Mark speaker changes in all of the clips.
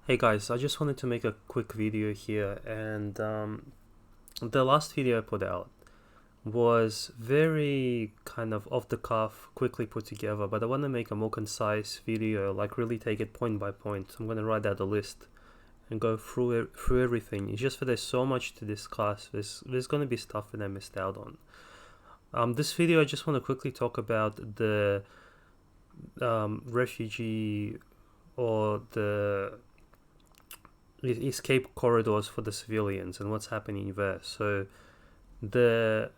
Speaker 1: Hey guys, I just wanted to make a quick video here, and the last video I put out was very kind of off the cuff, quickly put together, but I want to make a more concise video, like really take it point by point. So I'm going to write out a list and go through everything. It's just that there's so much to discuss. There's going to be stuff that I missed out on. This video, I just want to quickly talk about the refugee or the escape corridors for the civilians and what's happening there. So the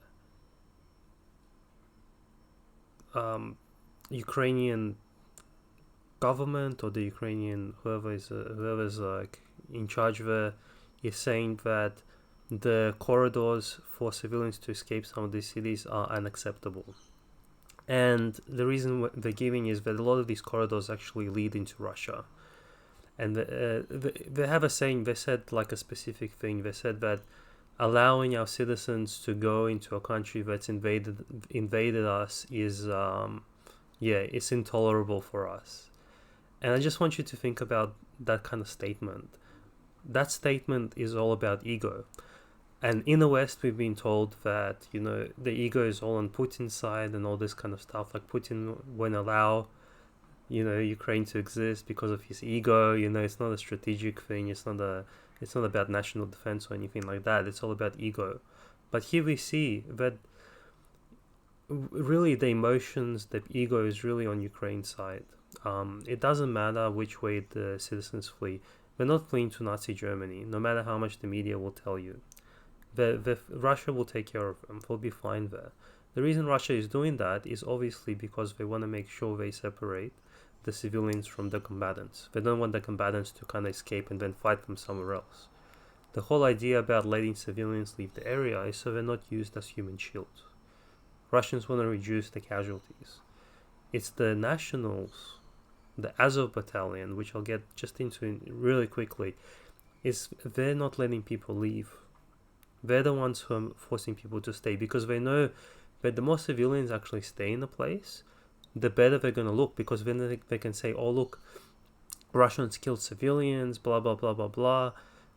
Speaker 1: Ukrainian government or the Ukrainian whoever's like in charge there is saying that the corridors for civilians to escape some of these cities are unacceptable. And the reason they're giving is that a lot of these corridors actually lead into Russia. And they have a saying, they said like a specific thing. They said that allowing our citizens to go into a country that's invaded us is, it's intolerable for us. And I just want you to think about that kind of statement. That statement is all about ego. And in the West, we've been told that, the ego is all on Putin's side and all this kind of stuff. Like Putin won't allow, Ukraine to exist because of his ego. It's not a strategic thing. It's not about national defense or anything like that. It's all about ego. But here we see that really the emotions, the ego is really on Ukraine's side. It doesn't matter which way the citizens flee. They're not fleeing to Nazi Germany, no matter how much the media will tell you. Russia will take care of them. They'll be fine there. The reason Russia is doing that is obviously because they want to make sure they separate the civilians from the combatants. They don't want the combatants to kind of escape and then fight them somewhere else. The whole idea about letting civilians leave the area is so they're not used as human shields. Russians want to reduce the casualties. It's the nationals, the Azov battalion, which I'll get just into really quickly, is they're not letting people leave. They're the ones who are forcing people to stay because they know that the more civilians actually stay in a place, the better they're going to look, because then they can say, oh look, Russians killed civilians, blah blah blah blah blah,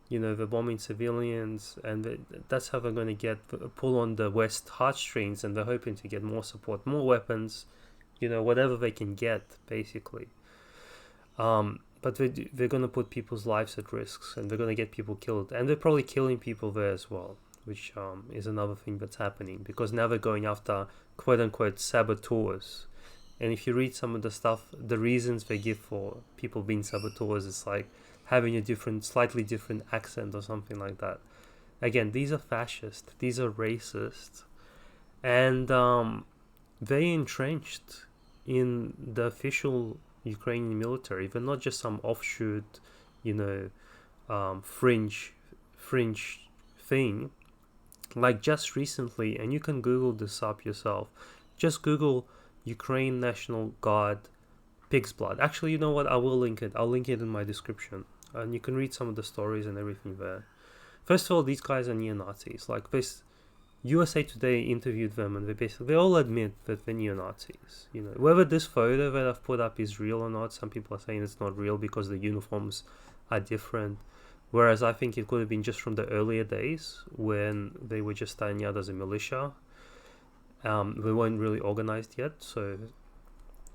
Speaker 1: they're bombing civilians, and that's how they're going to pull on the West heartstrings, and they're hoping to get more support, more weapons, whatever they can get basically. But they're going to put people's lives at risks, and they're going to get people killed, and they're probably killing people there as well, which is another thing that's happening, because now they're going after quote-unquote saboteurs. And if you read some of the stuff, the reasons they give for people being saboteurs is like having a slightly different accent or something like that. Again, these are fascist, these are racist, and they entrenched in the official Ukrainian military. They're not just some offshoot, fringe thing. Like just recently, and you can Google this up yourself, just Google Ukraine National Guard pig's blood. Actually, you know what, I will link it. I'll link it in my description, and you can read some of the stories and everything there. First of all, these guys are neo-Nazis. Like this, USA Today interviewed them, and they all admit that they're neo-Nazis. Whether this photo that I've put up is real or not, some people are saying it's not real because the uniforms are different. Whereas I think it could have been just from the earlier days when they were just starting out as a militia. They weren't really organized yet, so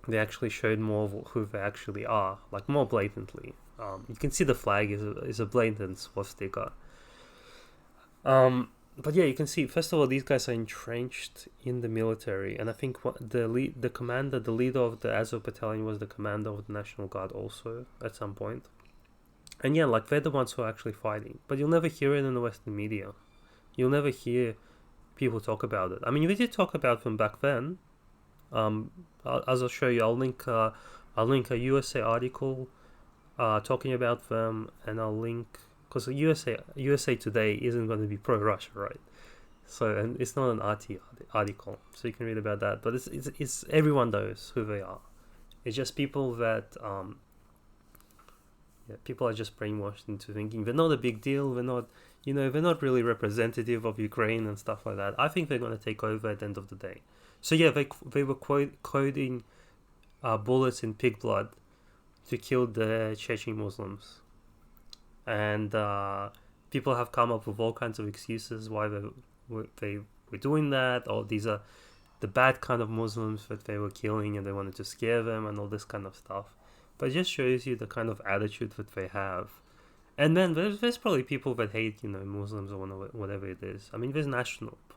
Speaker 1: they actually showed more of who they actually are, like more blatantly. You can see the flag is a blatant swastika. But yeah, you can see, first of all, these guys are entrenched in the military, and I think the leader of the Azov battalion was the commander of the National Guard also at some point. And yeah, like they're the ones who are actually fighting, but you'll never hear it in the Western media. You'll never hear people talk about it. I mean, we did talk about them back then. As I'll show you, I'll link a USA article talking about them, and I'll link, because USA Today isn't going to be pro-Russia, right? So, and it's not an RT article, so you can read about that. But it's everyone knows who they are. It's just people that people are just brainwashed into thinking they're not a big deal. They're not, they're not really representative of Ukraine and stuff like that. I think they're going to take over at the end of the day. So yeah, they were coding bullets in pig blood to kill the Chechen Muslims. and people have come up with all kinds of excuses why they were doing that. Or these are the bad kind of Muslims that they were killing, and they wanted to scare them, and all this kind of stuff. But it just shows you the kind of attitude that they have. And then there's probably people that hate, Muslims or whatever it is. I mean, there's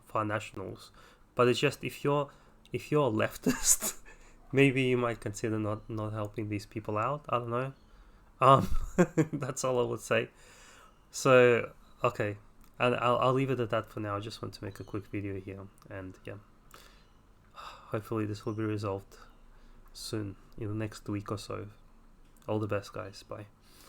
Speaker 1: far nationals, but it's just if you're a leftist, maybe you might consider not helping these people out. I don't know. That's all I would say. So okay, and I'll leave it at that for now. I just want to make a quick video here, and yeah, hopefully this will be resolved soon in the next week or so. All the best, guys. Bye.